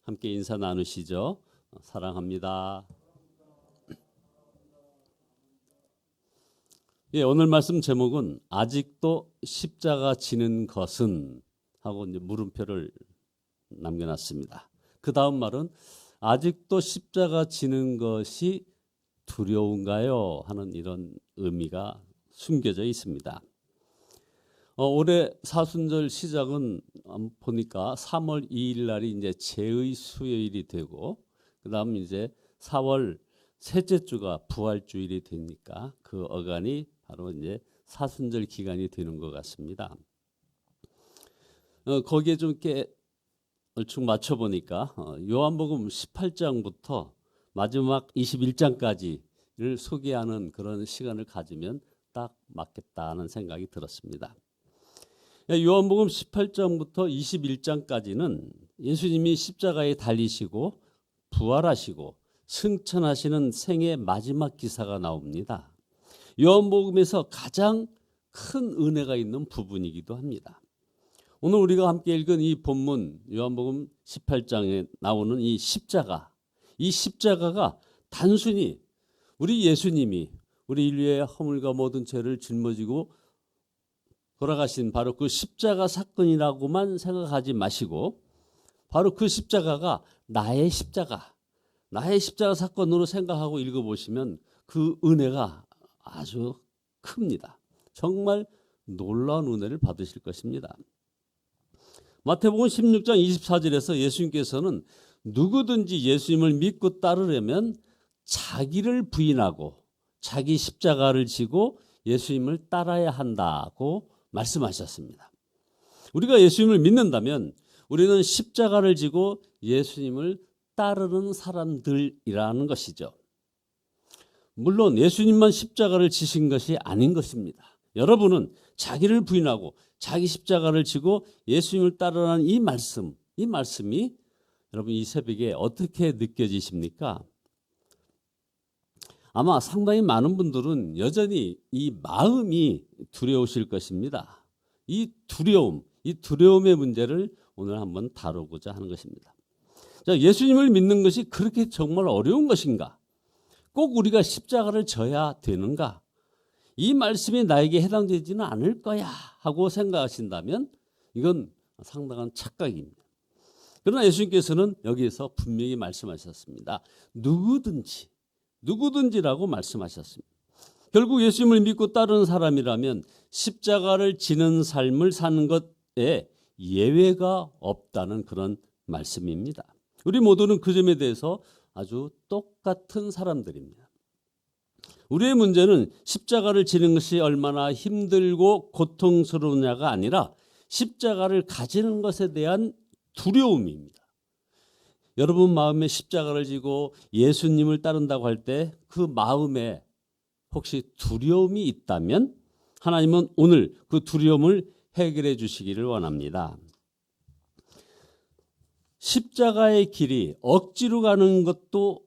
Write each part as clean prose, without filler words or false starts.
함께 인사 나누시죠. 사랑합니다. 예, 오늘 말씀 제목은 아직도 십자가 지는 것은 하고 이제 물음표를 남겨놨습니다. 그 다음 말은 아직도 십자가 지는 것이 두려운가요? 하는 이런 의미가 숨겨져 있습니다. 올해 사순절 시작은 보니까 3월 2일 날이 이제 제의 수요일이 되고, 그 다음 이제 4월 셋째 주가 부활주일이 되니까 그 어간이 바로 이제 사순절 기간이 되는 것 같습니다. 거기에 좀 이렇게 얼추 맞춰 보니까 요한복음 18장부터 마지막 21장까지를 소개하는 그런 시간을 가지면 딱 맞겠다는 생각이 들었습니다. 요한복음 18장부터 21장까지는 예수님이 십자가에 달리시고 부활하시고 승천하시는 생의 마지막 기사가 나옵니다. 요한복음에서 가장 큰 은혜가 있는 부분이기도 합니다. 오늘 우리가 함께 읽은 이 본문 요한복음 18장에 나오는 이 십자가가 단순히 우리 예수님이 우리 인류의 허물과 모든 죄를 짊어지고 돌아가신 바로 그 십자가 사건이라고만 생각하지 마시고, 바로 그 십자가가 나의 십자가 사건으로 생각하고 읽어보시면 그 은혜가 아주 큽니다. 정말 놀라운 은혜를 받으실 것입니다. 마태복음 16장 24절에서 예수님께서는 누구든지 예수님을 믿고 따르려면 자기를 부인하고 자기 십자가를 지고 예수님을 따라야 한다고 말씀하셨습니다. 우리가 예수님을 믿는다면 우리는 십자가를 지고 예수님을 따르는 사람들이라는 것이죠. 물론 예수님만 십자가를 지신 것이 아닌 것입니다. 여러분은 자기를 부인하고 자기 십자가를 지고 예수님을 따르라는 이 말씀이 여러분 이 새벽에 어떻게 느껴지십니까? 아마 상당히 많은 분들은 여전히 이 마음이 두려우실 것입니다. 이 두려움의 문제를 오늘 한번 다루고자 하는 것입니다. 자, 예수님을 믿는 것이 그렇게 정말 어려운 것인가? 꼭 우리가 십자가를 져야 되는가? 이 말씀이 나에게 해당되지는 않을 거야 하고 생각하신다면 이건 상당한 착각입니다. 그러나 예수님께서는 여기에서 분명히 말씀하셨습니다. 누구든지라고 말씀하셨습니다. 결국 예수님을 믿고 따르는 사람이라면 십자가를 지는 삶을 사는 것에 예외가 없다는 그런 말씀입니다. 우리 모두는 그 점에 대해서 아주 똑같은 사람들입니다. 우리의 문제는 십자가를 지는 것이 얼마나 힘들고 고통스러우냐가 아니라 십자가를 가지는 것에 대한 두려움입니다. 여러분 마음에 십자가를 지고 예수님을 따른다고 할 때 그 마음에 혹시 두려움이 있다면 하나님은 오늘 그 두려움을 해결해 주시기를 원합니다. 십자가의 길이 억지로 가는 것도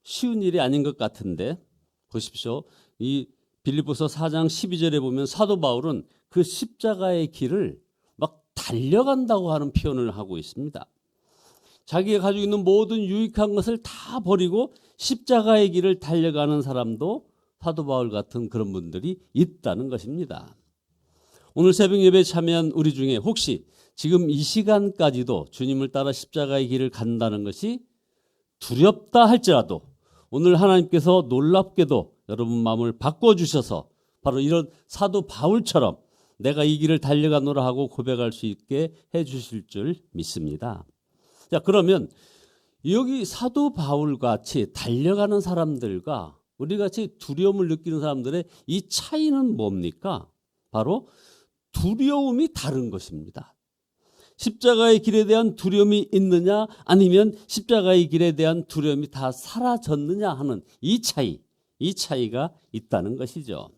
쉬운 일이 아닌 것 같은데 보십시오. 이 빌립보서 4장 12절에 보면 사도 바울은 그 십자가의 길을 막 달려간다고 하는 표현을 하고 있습니다. 자기가 가지고 있는 모든 유익한 것을 다 버리고 십자가의 길을 달려가는 사람도 사도 바울 같은 그런 분들이 있다는 것입니다. 오늘 새벽 예배에 참여한 우리 중에 혹시 지금 이 시간까지도 주님을 따라 십자가의 길을 간다는 것이 두렵다 할지라도 오늘 하나님께서 놀랍게도 여러분 마음을 바꿔주셔서 바로 이런 사도 바울처럼 내가 이 길을 달려가노라 하고 고백할 수 있게 해주실 줄 믿습니다. 자, 그러면 여기 사도 바울 같이 달려가는 사람들과 우리 같이 두려움을 느끼는 사람들의 이 차이는 뭡니까? 바로 두려움이 다른 것입니다. 십자가의 길에 대한 두려움이 있느냐 아니면 십자가의 길에 대한 두려움이 다 사라졌느냐 하는 이 차이가 있다는 것이죠.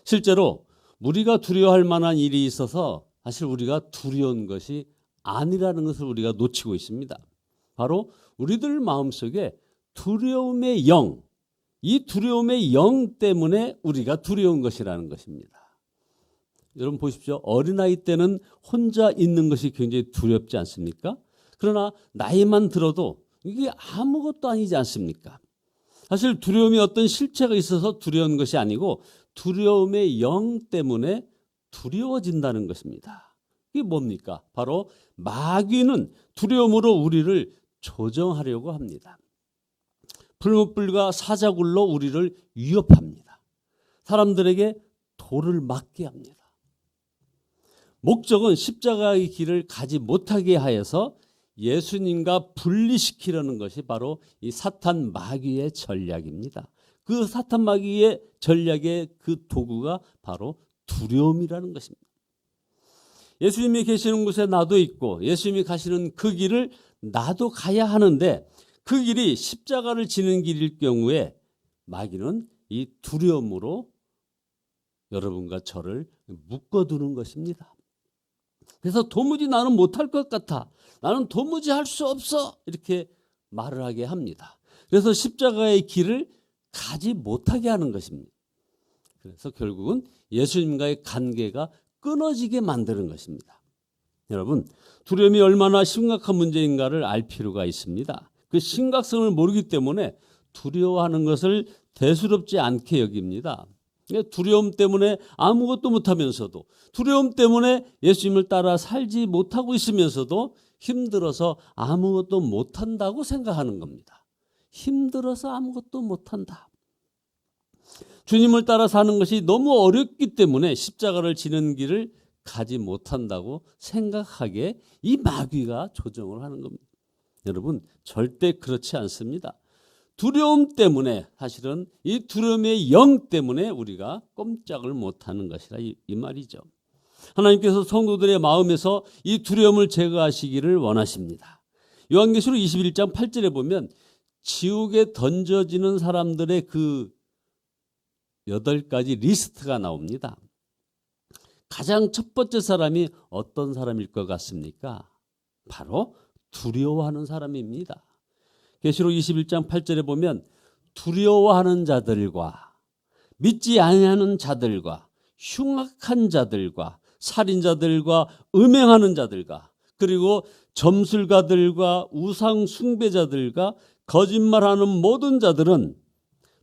실제로 우리가 두려워할 만한 일이 있어서 사실 우리가 두려운 것이 아니라는 것을 우리가 놓치고 있습니다. 바로 우리들 마음속에 두려움의 영, 이 두려움의 영 때문에 우리가 두려운 것이라는 것입니다. 여러분 보십시오. 어린아이 때는 혼자 있는 것이 굉장히 두렵지 않습니까? 그러나 나이만 들어도 이게 아무것도 아니지 않습니까? 사실 두려움이 어떤 실체가 있어서 두려운 것이 아니고 두려움의 영 때문에 두려워진다는 것입니다. 이게 뭡니까? 바로 마귀는 두려움으로 우리를 조정하려고 합니다. 불못불과 사자굴로 우리를 위협합니다. 사람들에게 돌을 맞게 합니다. 목적은 십자가의 길을 가지 못하게 하여서 예수님과 분리시키려는 것이 바로 이 사탄 마귀의 전략입니다. 그 사탄 마귀의 전략의 그 도구가 바로 두려움이라는 것입니다. 예수님이 계시는 곳에 나도 있고 예수님이 가시는 그 길을 나도 가야 하는데 그 길이 십자가를 지는 길일 경우에 마귀는 이 두려움으로 여러분과 저를 묶어두는 것입니다. 그래서 도무지 나는 못할 것 같아. 나는 도무지 할 수 없어. 이렇게 말을 하게 합니다. 그래서 십자가의 길을 가지 못하게 하는 것입니다. 그래서 결국은 예수님과의 관계가 끊어지게 만드는 것입니다. 여러분, 두려움이 얼마나 심각한 문제인가를 알 필요가 있습니다. 그 심각성을 모르기 때문에 두려워하는 것을 대수롭지 않게 여깁니다. 두려움 때문에 아무것도 못하면서도 두려움 때문에 예수님을 따라 살지 못하고 있으면서도 힘들어서 아무것도 못한다고 생각하는 겁니다. 힘들어서 아무것도 못한다. 주님을 따라 사는 것이 너무 어렵기 때문에 십자가를 지는 길을 가지 못한다고 생각하게 이 마귀가 조정을 하는 겁니다. 여러분, 절대 그렇지 않습니다. 두려움 때문에 사실은 이 두려움의 영 때문에 우리가 꼼짝을 못하는 것이라 이 말이죠. 하나님께서 성도들의 마음에서 이 두려움을 제거하시기를 원하십니다. 요한계시록 21장 8절에 보면 지옥에 던져지는 사람들의 그 8가지 리스트가 나옵니다. 가장 첫 번째 사람이 어떤 사람일 것 같습니까? 바로 두려워하는 사람입니다. 계시록 21장 8절에 보면 두려워하는 자들과 믿지 아니하는 자들과 흉악한 자들과 살인자들과 음행하는 자들과 그리고 점술가들과 우상 숭배자들과 거짓말하는 모든 자들은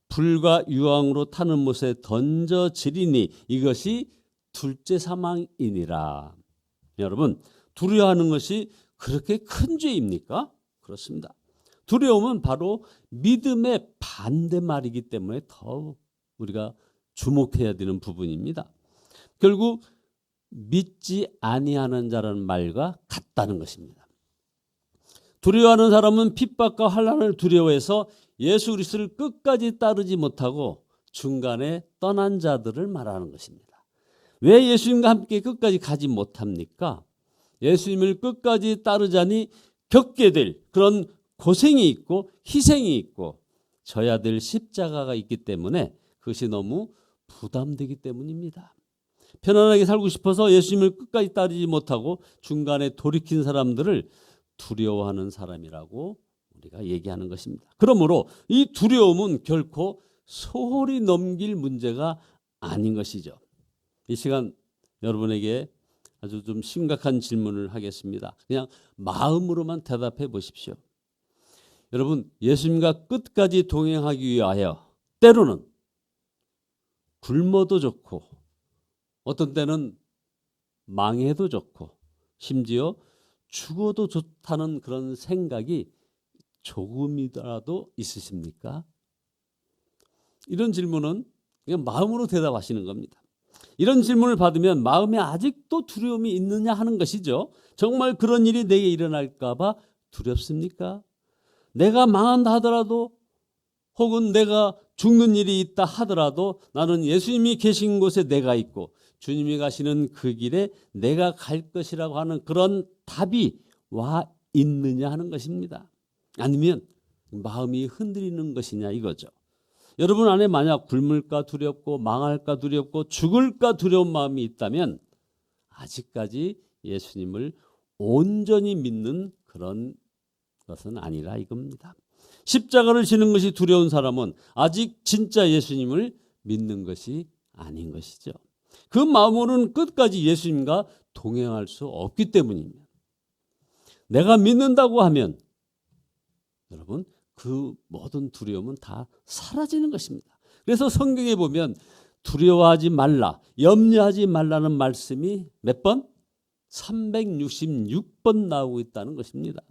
불과 유황으로 타는 못에 던져지리니 이것이 둘째 사망이니라. 여러분, 두려워하는 것이 그렇게 큰 죄입니까? 그렇습니다. 두려움은 바로 믿음의 반대말이기 때문에 더 우리가 주목해야 되는 부분입니다. 결국 믿지 아니하는 자라는 말과 같다는 것입니다. 두려워하는 사람은 핍박과 환난을 두려워해서 예수 그리스도를 끝까지 따르지 못하고 중간에 떠난 자들을 말하는 것입니다. 왜 예수님과 함께 끝까지 가지 못합니까? 예수님을 끝까지 따르자니 겪게 될 그런 고생이 있고 희생이 있고 져야 될 십자가가 있기 때문에 그것이 너무 부담되기 때문입니다. 편안하게 살고 싶어서 예수님을 끝까지 따르지 못하고 중간에 돌이킨 사람들을 두려워하는 사람이라고 우리가 얘기하는 것입니다. 그러므로 이 두려움은 결코 소홀히 넘길 문제가 아닌 것이죠. 이 시간 여러분에게 아주 좀 심각한 질문을 하겠습니다. 그냥 마음으로만 대답해 보십시오. 여러분, 예수님과 끝까지 동행하기 위하여 때로는 굶어도 좋고 어떤 때는 망해도 좋고 심지어 죽어도 좋다는 그런 생각이 조금이라도 있으십니까? 이런 질문은 그냥 마음으로 대답하시는 겁니다. 이런 질문을 받으면 마음에 아직도 두려움이 있느냐 하는 것이죠. 정말 그런 일이 내게 일어날까 봐 두렵습니까? 내가 망한다 하더라도 혹은 내가 죽는 일이 있다 하더라도 나는 예수님이 계신 곳에 내가 있고 주님이 가시는 그 길에 내가 갈 것이라고 하는 그런 답이 와 있느냐 하는 것입니다. 아니면 마음이 흔들리는 것이냐 이거죠. 여러분 안에 만약 굶을까 두렵고 망할까 두렵고 죽을까 두려운 마음이 있다면 아직까지 예수님을 온전히 믿는 그런 것은 아니라 이겁니다. 십자가를 지는 것이 두려운 사람은 아직 진짜 예수님을 믿는 것이 아닌 것이죠. 그 마음으로는 끝까지 예수님과 동행할 수 없기 때문입니다. 내가 믿는다고 하면 여러분 그 모든 두려움은 다 사라지는 것입니다. 그래서 성경에 보면 두려워하지 말라, 염려하지 말라는 말씀이 몇 번? 366번 나오고 있다는 것입니다.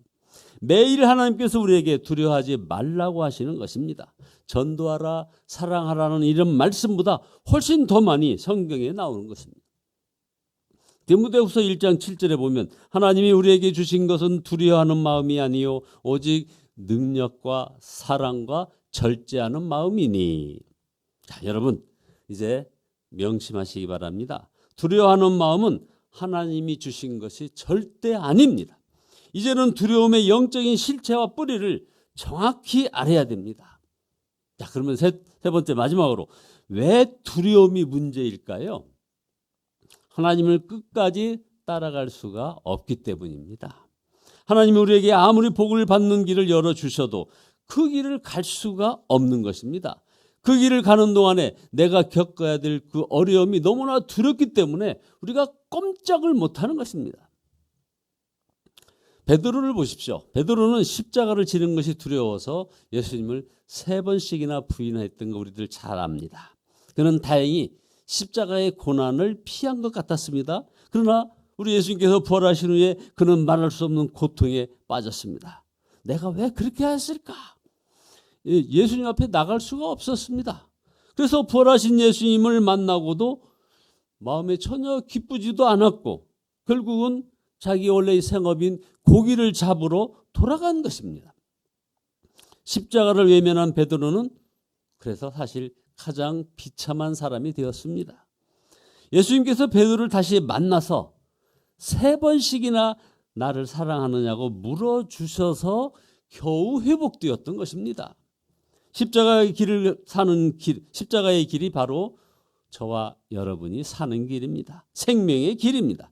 매일 하나님께서 우리에게 두려워하지 말라고 하시는 것입니다. 전도하라, 사랑하라는 이런 말씀보다 훨씬 더 많이 성경에 나오는 것입니다. 디모데후서 1장 7절에 보면 하나님이 우리에게 주신 것은 두려워하는 마음이 아니요 오직 능력과 사랑과 절제하는 마음이니. 자, 여러분 이제 명심하시기 바랍니다. 두려워하는 마음은 하나님이 주신 것이 절대 아닙니다. 이제는 두려움의 영적인 실체와 뿌리를 정확히 알아야 됩니다. 자, 그러면 세 번째 마지막으로 왜 두려움이 문제일까요? 하나님을 끝까지 따라갈 수가 없기 때문입니다. 하나님이 우리에게 아무리 복을 받는 길을 열어주셔도 그 길을 갈 수가 없는 것입니다. 그 길을 가는 동안에 내가 겪어야 될 그 어려움이 너무나 두렵기 때문에 우리가 꼼짝을 못하는 것입니다. 베드로를 보십시오. 베드로는 십자가를 지는 것이 두려워서 예수님을 3번씩이나 부인했던 거 우리들 잘 압니다. 그는 다행히 십자가의 고난을 피한 것 같았습니다. 그러나 우리 예수님께서 부활하신 후에 그는 말할 수 없는 고통에 빠졌습니다. 내가 왜 그렇게 했을까? 예수님 앞에 나갈 수가 없었습니다. 그래서 부활하신 예수님을 만나고도 마음에 전혀 기쁘지도 않았고 결국은 자기 원래의 생업인 고기를 잡으러 돌아간 것입니다. 십자가를 외면한 베드로는 그래서 사실 가장 비참한 사람이 되었습니다. 예수님께서 베드로를 다시 만나서 3번씩이나 나를 사랑하느냐고 물어주셔서 겨우 회복되었던 것입니다. 십자가의 길을 사는 길, 십자가의 길이 바로 저와 여러분이 사는 길입니다. 생명의 길입니다.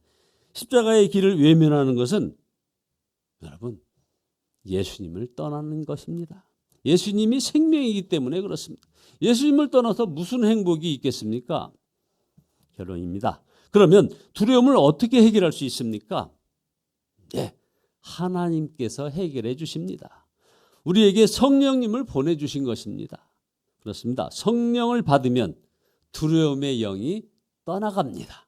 십자가의 길을 외면하는 것은 여러분 예수님을 떠나는 것입니다. 예수님이 생명이기 때문에 그렇습니다. 예수님을 떠나서 무슨 행복이 있겠습니까? 결론입니다. 그러면 두려움을 어떻게 해결할 수 있습니까? 네, 하나님께서 해결해 주십니다. 우리에게 성령님을 보내주신 것입니다. 그렇습니다. 성령을 받으면 두려움의 영이 떠나갑니다.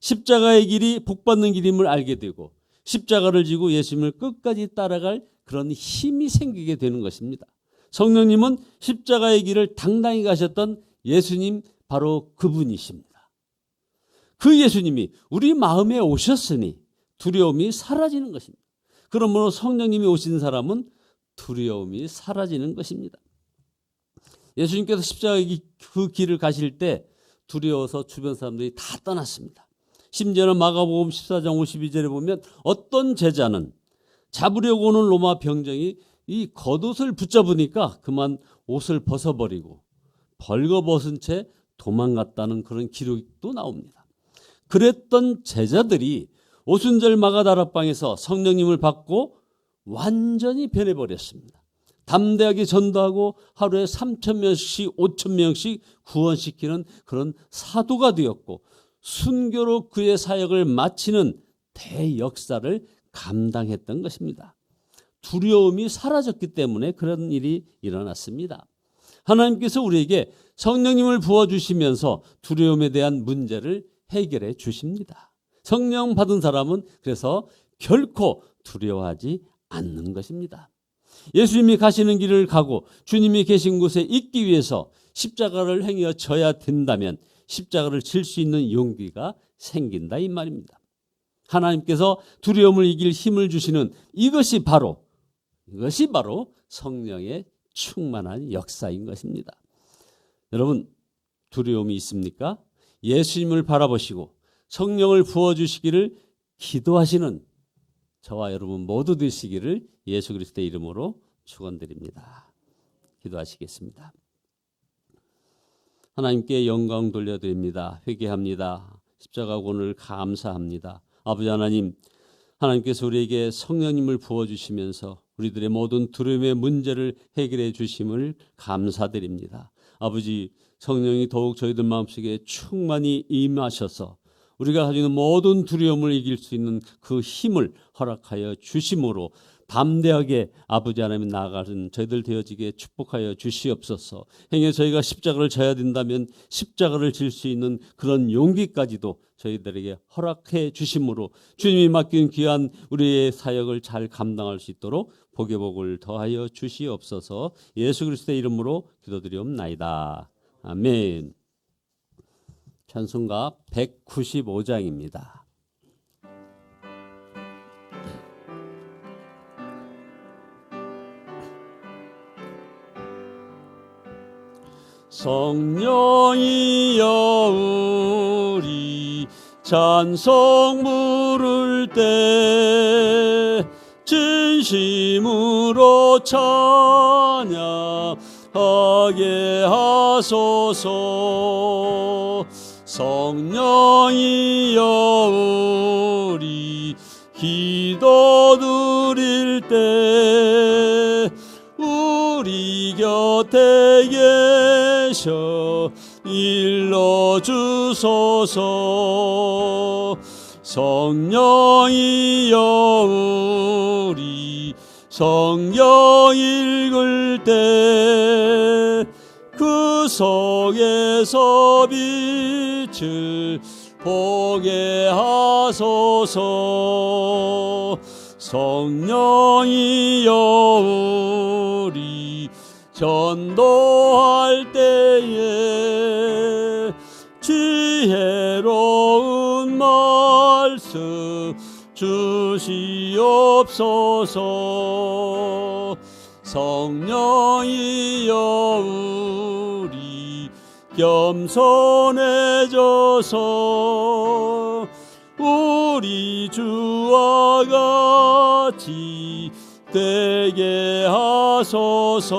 십자가의 길이 복받는 길임을 알게 되고 십자가를 지고 예수님을 끝까지 따라갈 그런 힘이 생기게 되는 것입니다. 성령님은 십자가의 길을 당당히 가셨던 예수님 바로 그분이십니다. 그 예수님이 우리 마음에 오셨으니 두려움이 사라지는 것입니다. 그러므로 성령님이 오신 사람은 두려움이 사라지는 것입니다. 예수님께서 십자가의 그 길을 가실 때 두려워서 주변 사람들이 다 떠났습니다. 심지어는 마가복음 14장 52절에 보면 어떤 제자는 잡으려고 오는 로마 병정이 이 겉옷을 붙잡으니까 그만 옷을 벗어버리고 벌거벗은 채 도망갔다는 그런 기록도 나옵니다. 그랬던 제자들이 오순절 마가다락방에서 성령님을 받고 완전히 변해버렸습니다. 담대하게 전도하고 하루에 3,000명씩 5,000명씩 구원시키는 그런 사도가 되었고 순교로 그의 사역을 마치는 대역사를 감당했던 것입니다. 두려움이 사라졌기 때문에 그런 일이 일어났습니다. 하나님께서 우리에게 성령님을 부어주시면서 두려움에 대한 문제를 해결해 주십니다. 성령 받은 사람은 그래서 결코 두려워하지 않는 것입니다. 예수님이 가시는 길을 가고 주님이 계신 곳에 있기 위해서 십자가를 행여 져야 된다면 십자가를 질 수 있는 용기가 생긴다 이 말입니다. 하나님께서 두려움을 이길 힘을 주시는 이것이 바로 성령의 충만한 역사인 것입니다. 여러분 두려움이 있습니까? 예수님을 바라보시고 성령을 부어주시기를 기도하시는 저와 여러분 모두 되시기를 예수 그리스도의 이름으로 축원드립니다. 기도하시겠습니다. 하나님께 영광 돌려드립니다. 회개합니다. 십자가 오늘 감사합니다. 아버지 하나님, 하나님께서 우리에게 성령님을 부어주시면서 우리들의 모든 두려움의 문제를 해결해 주심을 감사드립니다. 아버지, 성령이 더욱 저희들 마음속에 충만히 임하셔서 우리가 가지고 있는 모든 두려움을 이길 수 있는 그 힘을 허락하여 주심으로 담대하게 아버지 하나님 나아가는 저희들 되어지게 축복하여 주시옵소서. 행여 저희가 십자가를 져야 된다면 십자가를 질 수 있는 그런 용기까지도 저희들에게 허락해 주심으로 주님이 맡긴 귀한 우리의 사역을 잘 감당할 수 있도록 복의 복을 더하여 주시옵소서. 예수 그리스도의 이름으로 기도드리옵나이다. 아멘. 찬송가 195장입니다. 성령이여 우리 찬송 부를 때 진심으로 찬양하게 하소서. 성령이여 우리 기도 드릴 때 우리 곁에 계셔 일러주소서. 성령이여 우리 성경 읽을 때 그 속에서 빛을 보게 하소서. 성령이여 우리 전도할 때에 지혜로운 말씀 주시옵소서. 성령이여 우리 겸손해져서 우리 주와 같이 되게 하소서.